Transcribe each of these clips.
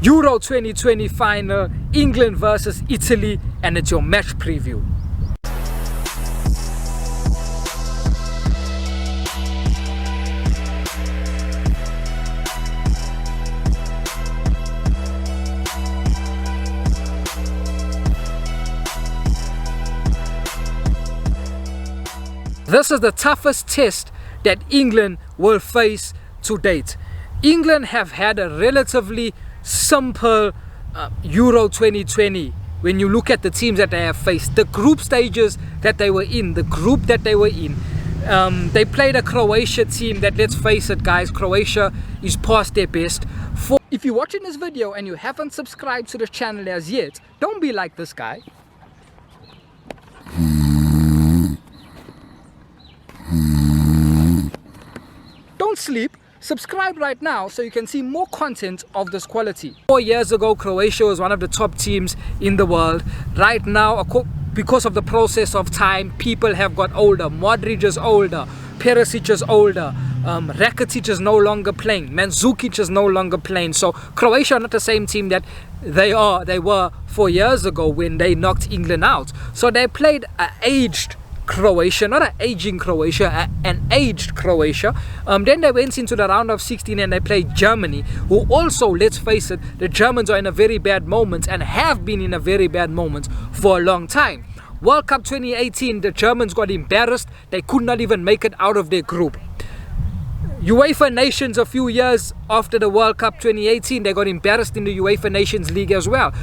Euro 2020 Final, England versus Italy, and it's your match preview. This is the toughest test that England will face to date. England have had a relatively simple Euro 2020 when you look at the teams that they have faced, the group stages that they were in, the group that they were in. They played a Croatia team that, let's face it guys, Croatia is past their best. If you're watching this video and you haven't subscribed to the channel as yet, don't be like this guy. Don't sleep. Subscribe right now so you can see more content of this quality. 4 years ago, Croatia was one of the top teams in the world. Right now, because of the process of time, people have got older. Modric is older, Perisic is older, Rakitic is no longer playing, Mandzukic is no longer playing. So Croatia are not the same team that they were 4 years ago when they knocked England out. So they played an aged Croatia, not an aging Croatia, an aged Croatia. Then they went into the round of 16 and they played Germany, who also, let's face it, the Germans are in a very bad moment and have been in a very bad moment for a long time. World Cup 2018, the Germans got embarrassed. They could not even make it out of their group. UEFA Nations, a few years after the World Cup 2018, they got embarrassed in the UEFA Nations League as well.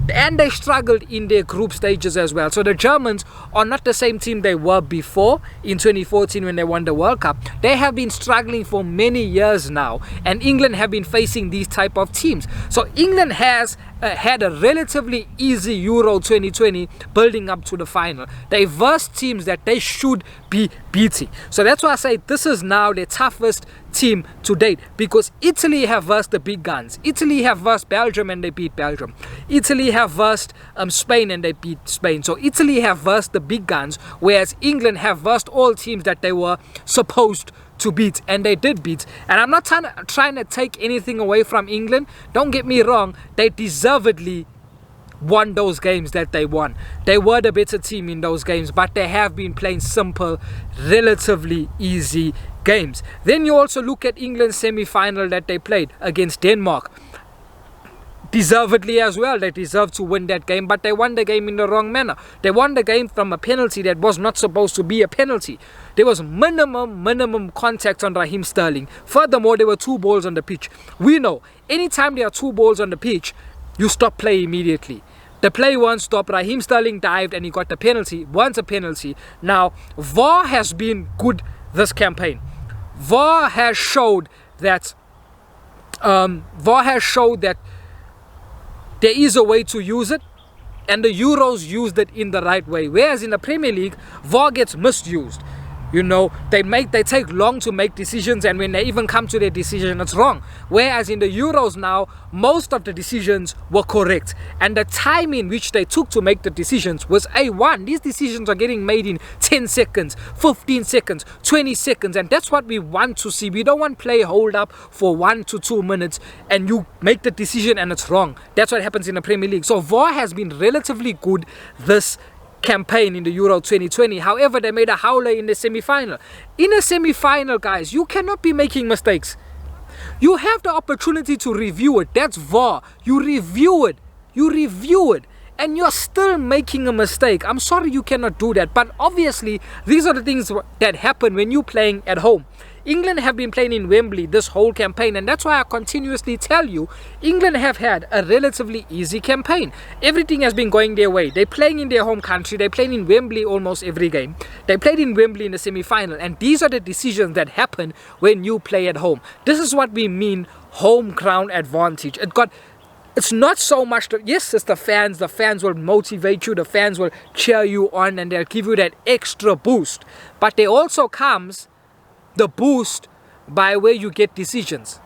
And they struggled in their group stages as well. So the Germans are not the same team they were before in 2014 when they won the World Cup. They have been struggling for many years now, and England have been facing these type of teams. So England has had a relatively easy Euro 2020 building up to the final. They versed teams that they should be beating. So that's why I say this is now the toughest team to date, because Italy have versed the big guns. Italy have versed Belgium and they beat Belgium. Italy have versed Spain and they beat Spain. So Italy have versed the big guns, whereas England have versed all teams that they were supposed to beat, and they did beat. And I'm not trying to take anything away from England. Don't get me wrong, they deservedly won those games that they won. They were the better team in those games, but they have been playing simple, relatively easy games. Then you also look at England's semi-final that they played against Denmark. Deservedly as well, they deserved to win that game, but they won the game in the wrong manner. They won the game from a penalty that was not supposed to be a penalty. There was minimum contact on Raheem Sterling. Furthermore, there were 2 balls on the pitch. We know anytime there are 2 balls on the pitch, you stop play immediately. The play won't stop. Raheem Sterling dived and he got the penalty. Once a penalty. Now, VAR has been good this campaign. VAR has showed that there is a way to use it, and the Euros used it in the right way. Whereas in the Premier League, VAR gets misused. You know, they take long to make decisions, and when they even come to their decision, it's wrong. Whereas in the Euros now, most of the decisions were correct, and the time in which they took to make the decisions was A1. These decisions are getting made in 10 seconds, 15 seconds, 20 seconds, and that's what we want to see. We don't want play hold up for 1 to 2 minutes and you make the decision and it's wrong. That's what happens in the Premier League. So VAR has been relatively good this campaign in the Euro 2020. However, they made a howler in the semi-final. In a semi-final, guys, you cannot be making mistakes. You have the opportunity to review it. That's VAR. You review it, and you're still making a mistake. I'm sorry you cannot do that, but obviously these are the things that happen when you're playing at home. England have been playing in Wembley this whole campaign, and that's why I continuously tell you England have had a relatively easy campaign. Everything has been going their way. They're playing in their home country. They're playing in Wembley almost every game. They played in Wembley in the semi-final, and these are the decisions that happen when you play at home. This is what we mean home ground advantage. It's not so much, yes, it's the fans. The fans will motivate you. The fans will cheer you on, and they'll give you that extra boost. But there also comes the boost by where you get decisions.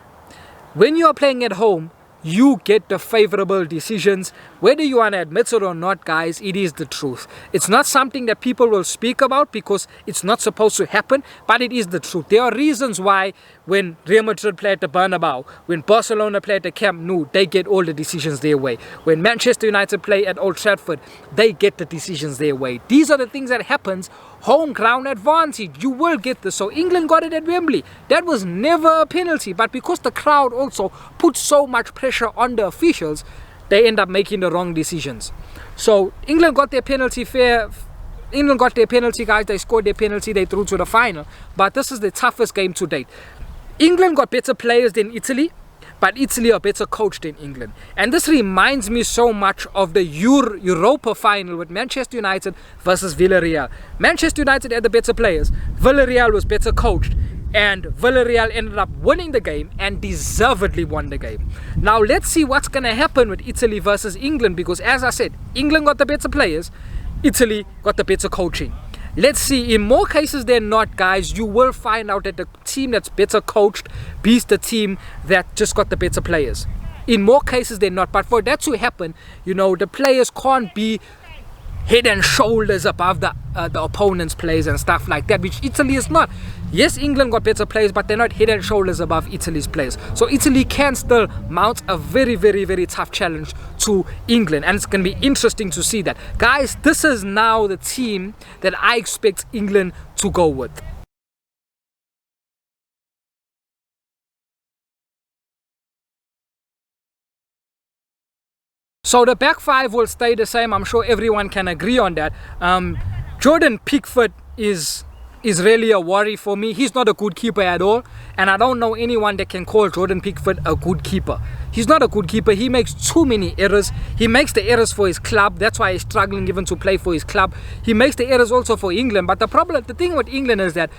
When you are playing at home, you get the favorable decisions. Whether you want to admit it or not, guys, it is the truth. It's not something that people will speak about because it's not supposed to happen, but it is the truth. There are reasons why when Real Madrid play at the Bernabeu, when Barcelona play at the Camp Nou, they get all the decisions their way. When Manchester United play at Old Trafford, they get the decisions their way. These are the things that happens. Home ground advantage, you will get this. So England got it at Wembley. That was never a penalty, but because the crowd also put so much pressure on the officials, they end up making the wrong decisions. So England got their penalty fair. England got their penalty, guys. They scored their penalty. They through to the final. But this is the toughest game to date. England got better players than Italy, but Italy are better coached than England. And this reminds me so much of the Europa Final with Manchester United versus Villarreal. Manchester United had the better players. Villarreal was better coached. And Villarreal ended up winning the game and deservedly won the game. Now let's see what's going to happen with Italy versus England, because as I said, England got the better players, Italy got the better coaching. Let's see, in more cases than not, guys, you will find out that the team that's better coached beats the team that just got the better players. In more cases than not, but for that to happen, you know, the players can't be head and shoulders above the opponent's players and stuff like that, which Italy is not. Yes, England got better players, but they're not head and shoulders above Italy's players. So Italy can still mount a very, very, very tough challenge to England, and it's going to be interesting to see that. Guys, this is now the team that I expect England to go with. So the back five will stay the same. I'm sure everyone can agree on that. Jordan Pickford is really a worry for me. He's not a good keeper at all, and I don't know anyone that can call Jordan Pickford a good keeper. He's not a good keeper. He makes too many errors. He makes the errors for his club. That's why he's struggling even to play for his club. He makes the errors also for England. But the thing with England is that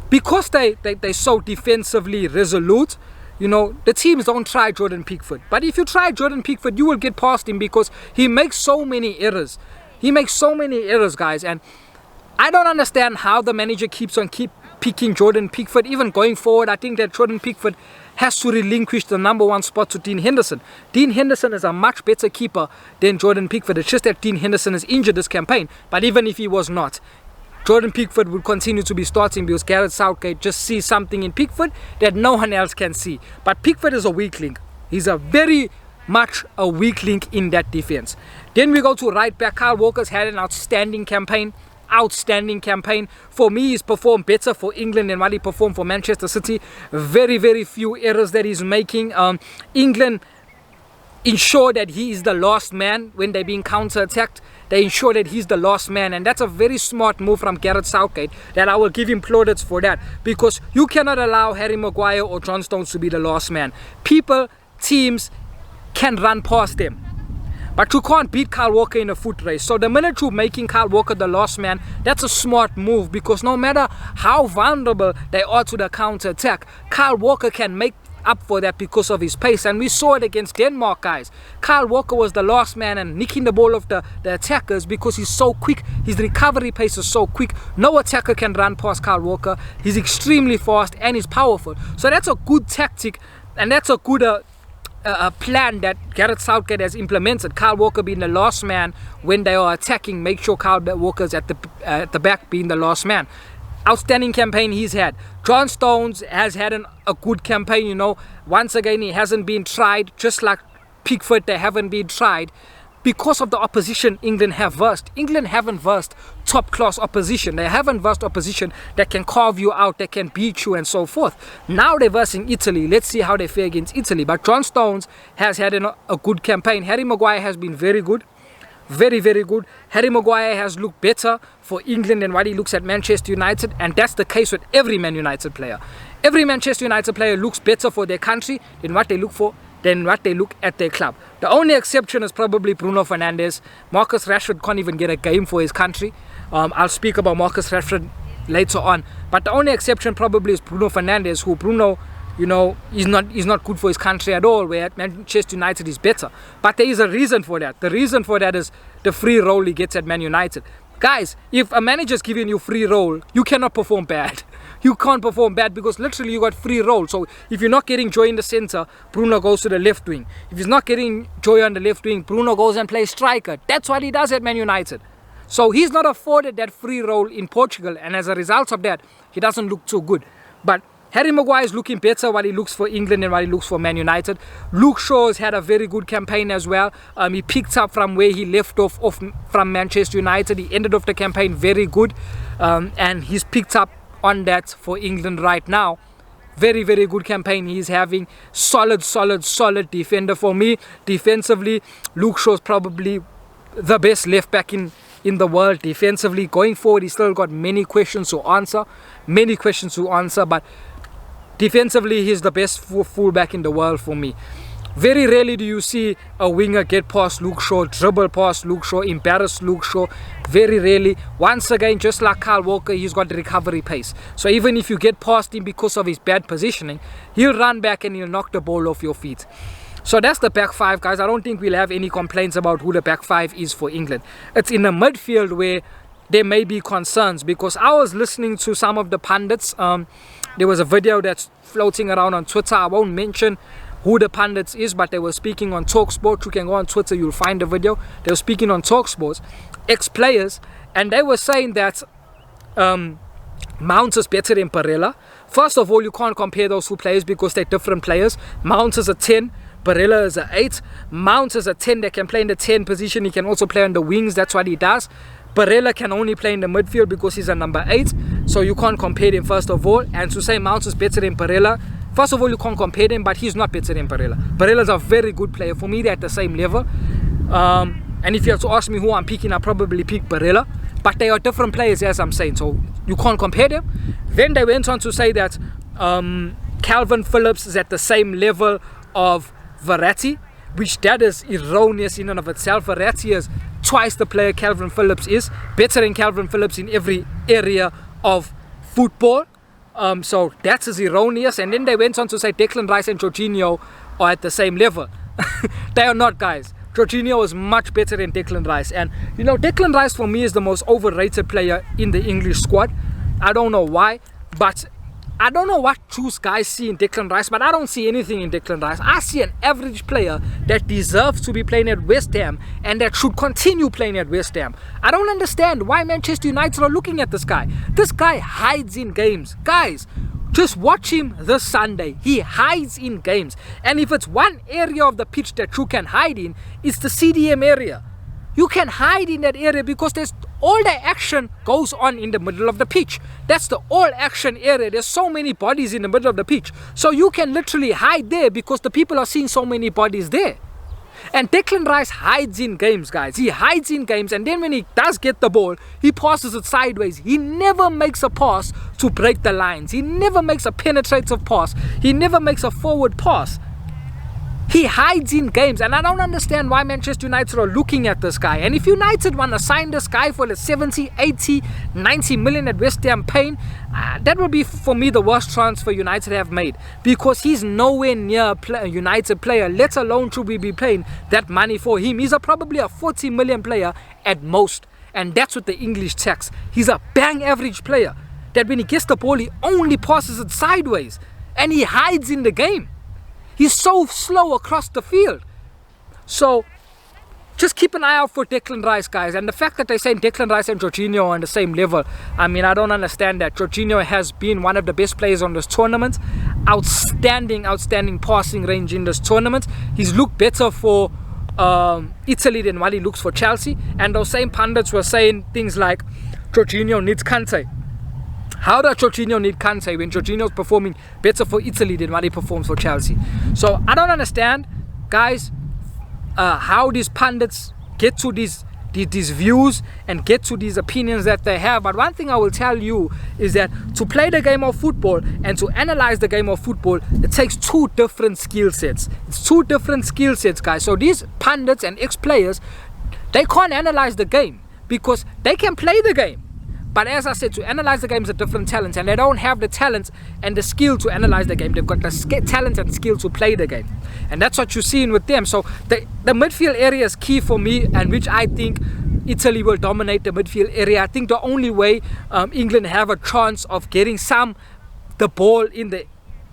because they're so defensively resolute, you know, the teams don't try Jordan Pickford. But if you try Jordan Pickford, you will get past him because he makes so many errors. He makes so many errors, guys. And I don't understand how the manager keeps picking Jordan Pickford. Even going forward, I think that Jordan Pickford has to relinquish the #1 spot to Dean Henderson. Dean Henderson is a much better keeper than Jordan Pickford. It's just that Dean Henderson is injured this campaign. But even if he was not, Jordan Pickford will continue to be starting because Gareth Southgate just sees something in Pickford that no one else can see. But Pickford is a weak link. He's a very much a weak link in that defense. Then we go to right back. Kyle Walker's had an outstanding campaign. For me, he's performed better for England than what he performed for Manchester City. Very, very few errors that he's making. England ensure that he is the last man when they're being counter-attacked. They ensure that he's the last man, and that's a very smart move from Gareth Southgate that I will give him plaudits for that, because you cannot allow Harry Maguire or John Stones to be the last man. Teams can run past them, but you can't beat Kyle Walker in a foot race. So the minute you're making Kyle Walker the last man, that's a smart move, because no matter how vulnerable they are to the counter-attack, Kyle Walker can make up for that because of his pace. And we saw it against Denmark, guys. Kyle Walker was the last man and nicking the ball off the attackers because he's so quick. His recovery pace is so quick. No attacker can run past Kyle Walker. He's extremely fast and he's powerful. So that's a good tactic, and that's a good plan that Gareth Southgate has implemented. Kyle Walker being the last man when they are attacking. Make sure Kyle Walker's at the back being the last man. Outstanding campaign he's had. John Stones has had a good campaign, you know. Once again, he hasn't been tried, just like Pickford, they haven't been tried because of the opposition England have versed. England haven't versed top-class opposition. They haven't versed opposition that can carve you out, that can beat you and so forth. Now they're versing Italy. Let's see how they fare against Italy. But John Stones has had a good campaign. Harry Maguire has been very good. Very, very good. Harry Maguire has looked better for England than what he looks at Manchester United, and that's the case with every Man United player. Every Manchester United player looks better for their country than what they look at their club. The only exception is probably Bruno Fernandes. Marcus Rashford can't even get a game for his country. I'll speak about Marcus Rashford later on, but the only exception probably is Bruno Fernandes, who Bruno, you know, is not good for his country at all, where at Manchester United is better. But there is a reason for that. The reason for that is the free role he gets at Man United. Guys, if a manager's giving you free role, you cannot perform bad. you can't perform bad because literally you got free roll. So if you're not getting joy in the center, Bruno goes to the left wing. If he's not getting joy on the left wing, Bruno goes and plays striker. That's what he does at Man United. So he's not afforded that free role in Portugal, and as a result of that, he doesn't look too good. But Harry Maguire is looking better while he looks for England and while he looks for Man United. Luke Shaw has had a very good campaign as well. He picked up from where he left off from Manchester United. He ended off the campaign very good, and he's picked up on that for England right now. Very, very good campaign he's having. Solid defender for me. Defensively, Luke Shaw's probably the best left back in the world defensively. Going forward, he's still got many questions to answer. But defensively, he's the best fullback in the world for me. Very rarely do you see a winger get past Luke Shaw, dribble past Luke Shaw, embarrass Luke Shaw. Very rarely. Once again, just like Kyle Walker, he's got the recovery pace. So even if you get past him because of his bad positioning, he'll run back and he'll knock the ball off your feet. So that's the back five, guys. I don't think we'll have any complaints about who the back five is for England. It's in the midfield where there may be concerns, because I was listening to some of the pundits. There was a video that's floating around on Twitter. I won't mention who the pundits is, but they were speaking on TalkSport. You can go on Twitter, you'll find the video. They were speaking on TalkSport, ex-players, and they were saying that Mount is better than Barella. First of all, you can't compare those two players because they're different players. Mount is a 10, Barella is a 8. Mount is a 10 that can play in the 10 position. He can also play on the wings. That's what he does. Barella can only play in the midfield because he's a number 8. So you can't compare them, first of all. And to say Mount is better than Barella, first of all, you can't compare them, but he's not better than Barella. Barella's a very good player. For me, they're at the same level. And if you have to ask me who I'm picking, I'll probably pick Barella. But they are different players, as I'm saying. So you can't compare them. Then they went on to say that Calvin Phillips is at the same level of Verratti, which that is erroneous in and of itself. Verratti is twice the player Calvin Phillips is, better than Calvin Phillips in every area of football. So that is erroneous. And then they went on to say Declan Rice and Jorginho are at the same level. They are not, guys. Jorginho is much better than Declan Rice. And you know, Declan Rice for me is the most overrated player in the English squad. I don't know why, but I don't know what choose guys see in Declan Rice, but I don't see anything in Declan Rice. I see an average player that deserves to be playing at West Ham and that should continue playing at West Ham. I don't understand why Manchester United are looking at this guy. This guy hides in games. Guys, just watch him this Sunday. He hides in games. And if it's one area of the pitch that you can hide in, it's the CDM area. You can hide in that area because there's all the action goes on in the middle of the pitch. That's the all action area. There's so many bodies in the middle of the pitch. So you can literally hide there because the people are seeing so many bodies there. And Declan Rice hides in games, guys. He hides in games, and then when he does get the ball, he passes it sideways. He never makes a pass to break the lines. He never makes a penetrative pass. He never makes a forward pass. He hides in games, and I don't understand why Manchester United are looking at this guy. And if United want to sign this guy for the 70, 80, 90 million at West Ham paying, that will be for me the worst transfer United have made, because he's nowhere near a United player, let alone should we be paying that money for him. He's probably a 40 million player at most, and that's with the English tax. He's a bang average player that when he gets the ball, he only passes it sideways, and he hides in the game. He's so slow across the field. So just keep an eye out for Declan Rice, guys. And the fact that they're saying Declan Rice and Jorginho are on the same level, I mean, I don't understand that. Jorginho has been one of the best players on this tournament. Outstanding passing range in this tournament. He's looked better for Italy than what he looks for Chelsea. And those same pundits were saying things like Jorginho needs Kante. How does Jorginho need Kante when Jorginho is performing better for Italy than what he performs for Chelsea? So I don't understand, guys, how these pundits get to these views and get to these opinions that they have. But one thing I will tell you is that to play the game of football and to analyze the game of football, it takes two different skill sets. It's two different skill sets, guys. So these pundits and ex-players, they can't analyze the game because they can play the game. But as I said, to analyze the game is a different talent, and they don't have the talent and the skill to analyze the game. They've got the talent and skill to play the game, and that's what you're seeing with them. So the midfield area is key for me, and which I think Italy will dominate the midfield area. I think the only way England have a chance of getting the ball in the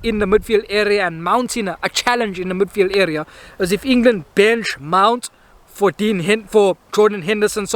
midfield area and mounting a challenge in the midfield area is if England bench Mount for Jordan Henderson,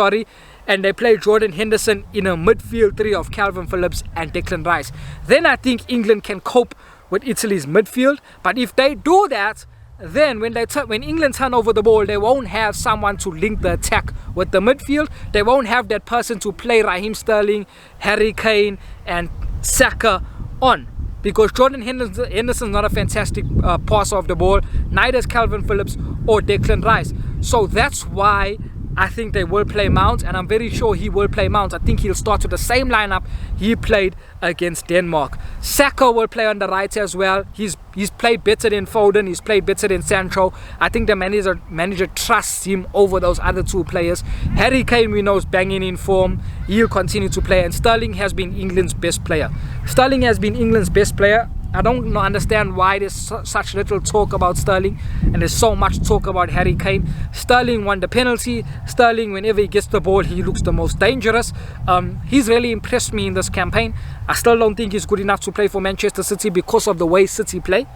and they play Jordan Henderson in a midfield three of Calvin Phillips and Declan Rice. Then I think England can cope with Italy's midfield. But if they do that, then when England turn over the ball, they won't have someone to link the attack with the midfield. They won't have that person to play Raheem Sterling, Harry Kane and Saka on, because Jordan Henderson's not a fantastic passer of the ball, neither is Calvin Phillips or Declan Rice. So that's why I think they will play Mount, and I'm very sure he will play Mount. I think he'll start with the same lineup he played against Denmark. Saka will play on the right as well. He's played better than Foden, he's played better than Sancho. I think the manager trusts him over those other two players. Harry Kane, we know, is banging in form. He'll continue to play, and Sterling has been England's best player. I don't understand why there's such little talk about Sterling and there's so much talk about Harry Kane. Sterling won the penalty. Sterling, whenever he gets the ball, he looks the most dangerous. He's really impressed me in this campaign. I still don't think he's good enough to play for Manchester City because of the way City play.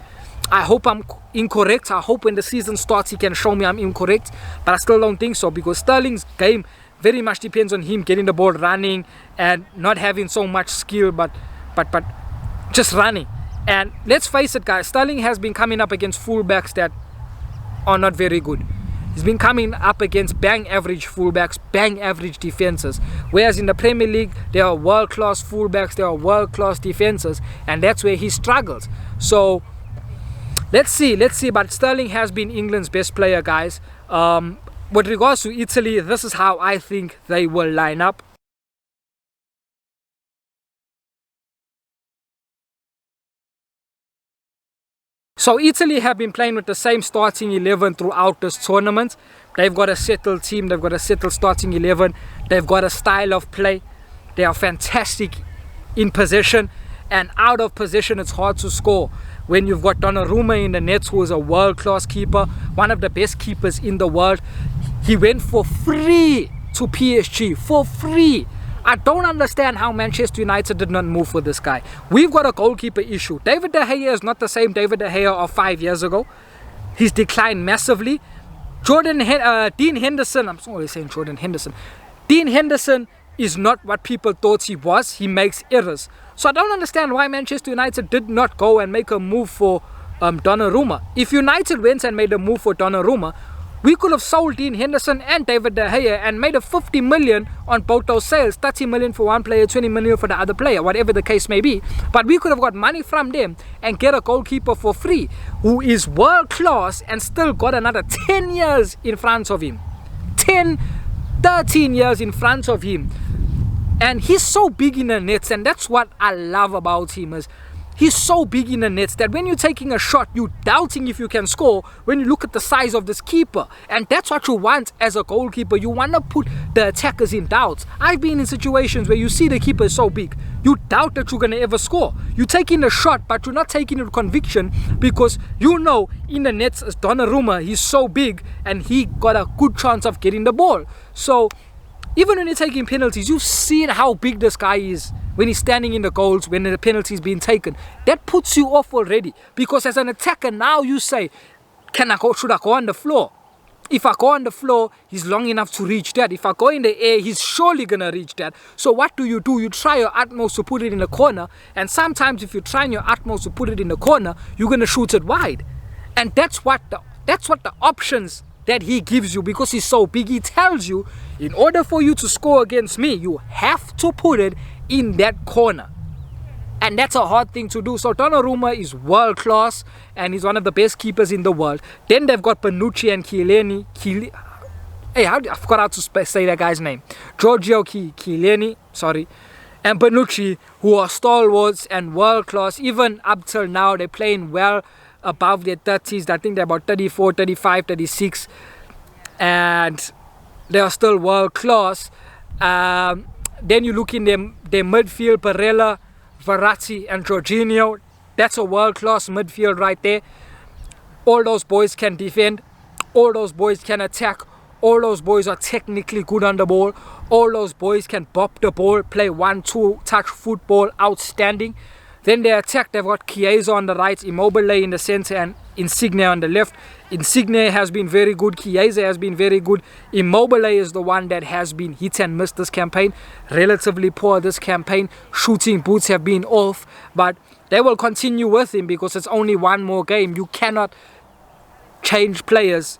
I hope I'm incorrect. I hope when the season starts he can show me I'm incorrect, but I still don't think so, because Sterling's game very much depends on him getting the ball running and not having so much skill, but just running. And let's face it, guys, Sterling has been coming up against fullbacks that are not very good. He's been coming up against bang average fullbacks, bang average defenses. Whereas in the Premier League, there are world-class fullbacks, there are world-class defenses, and that's where he struggles. So let's see. But Sterling has been England's best player, guys. With regards to Italy, this is how I think they will line up. So Italy have been playing with the same starting 11 throughout this tournament. They've got a settled team, they've got a settled starting 11, they've got a style of play. They are fantastic in possession, and out of possession it's hard to score. When you've got Donnarumma in the nets, who is a world-class keeper, one of the best keepers in the world. He went for free to PSG, for free. I don't understand how Manchester United did not move for this guy. We've got a goalkeeper issue. David De Gea is not the same David De Gea of 5 years ago. He's declined massively. Dean Henderson, I'm always saying Jordan Henderson. Dean Henderson is not what people thought he was. He makes errors. So I don't understand why Manchester United did not go and make a move for Donnarumma. If United went and made a move for Donnarumma, we could have sold Dean Henderson and David De Gea and made a 50 million on both those sales. 30 million for one player, 20 million for the other player, whatever the case may be. But we could have got money from them and get a goalkeeper for free who is world class and still got another 10 years in front of him. 13 years in front of him. And he's so big in the nets, and that's what I love about him, is he's so big in the nets that when you're taking a shot, you're doubting if you can score when you look at the size of this keeper. And that's what you want as a goalkeeper. You want to put the attackers in doubt. I've been in situations where you see the keeper is so big, you doubt that you're going to ever score. You're taking a shot, but you're not taking it with conviction, because you know in the nets as Donnarumma, he's so big and he got a good chance of getting the ball. So even when you're taking penalties, you've seen how big this guy is when he's standing in the goals, when the penalty is being taken. That puts you off already, because as an attacker now you say, should I go on the floor? If I go on the floor, he's long enough to reach that. If I go in the air, he's surely gonna reach that. So what do? You try your utmost to put it in the corner, and sometimes if you're trying your utmost to put it in the corner, you're gonna shoot it wide. And that's what the options that he gives you, because he's so big. He tells you, in order for you to score against me, you have to put it in that corner. And that's a hard thing to do. So Donnarumma is world class and he's one of the best keepers in the world. Then they've got Bonucci and Chiellini. I forgot how to say that guy's name. Giorgio Chiellini, and Bonucci, who are stalwarts and world class. Even up till now, they're playing well above their 30s. I think they're about 34, 35, 36. And they are still world class. Then you look in their midfield, Barella, Verratti and Jorginho. That's a world-class midfield right there. All those boys can defend. All those boys can attack. All those boys are technically good on the ball. All those boys can bop the ball, play 1-2 touch football, outstanding. Then they attack, they've got Chiesa on the right, Immobile in the center, and Insigne on the left. Insigne has been very good, Chiesa has been very good. Immobile is the one that has been hit and miss this campaign. Relatively poor this campaign. Shooting boots have been off, but they will continue with him because it's only one more game. You cannot change players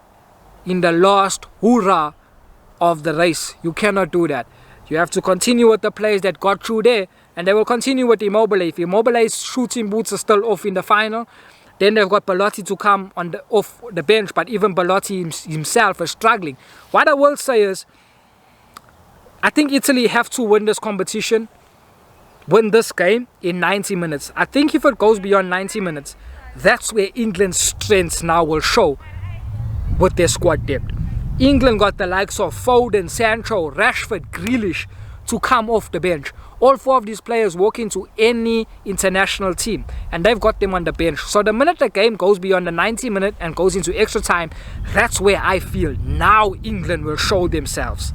in the last hoorah of the race. You cannot do that. You have to continue with the players that got through there, and they will continue with Immobile. If Immobile's shooting boots are still off in the final, then they've got Belotti to come off the bench, but even Belotti himself is struggling. What I will say is, I think Italy have to win this competition, win this game in 90 minutes. I think if it goes beyond 90 minutes, that's where England's strengths now will show with their squad depth. England got the likes of Foden, Sancho, Rashford, Grealish to come off the bench. All four of these players walk into any international team, and they've got them on the bench. So the minute the game goes beyond the 90 minute and goes into extra time, that's where I feel now England will show themselves.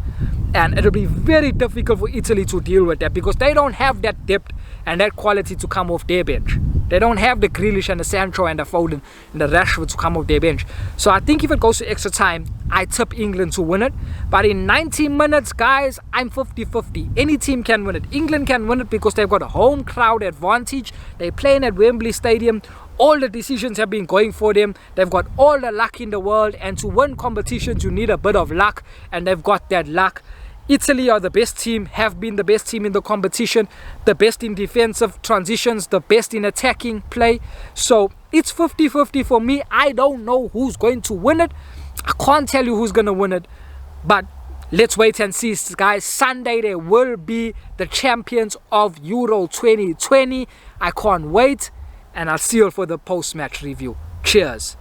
And it'll be very difficult for Italy to deal with that because they don't have that depth and that quality to come off their bench. They don't have the Grealish and the Sancho and the Foden and the Rashford to come off their bench. So I think if it goes to extra time, I tip England to win it. But in 90 minutes, guys, I'm 50-50. Any team can win it. England can win it because they've got a home crowd advantage. They're playing at Wembley Stadium. All the decisions have been going for them. They've got all the luck in the world. And to win competitions, you need a bit of luck. And they've got that luck. Italy are the best team, have been the best team in the competition, the best in defensive transitions, the best in attacking play. So it's 50-50 for me. I don't know who's going to win it. I can't tell you who's going to win it. But let's wait and see, guys. Sunday they will be the champions of Euro 2020. I can't wait. And I'll see you for the post-match review. Cheers.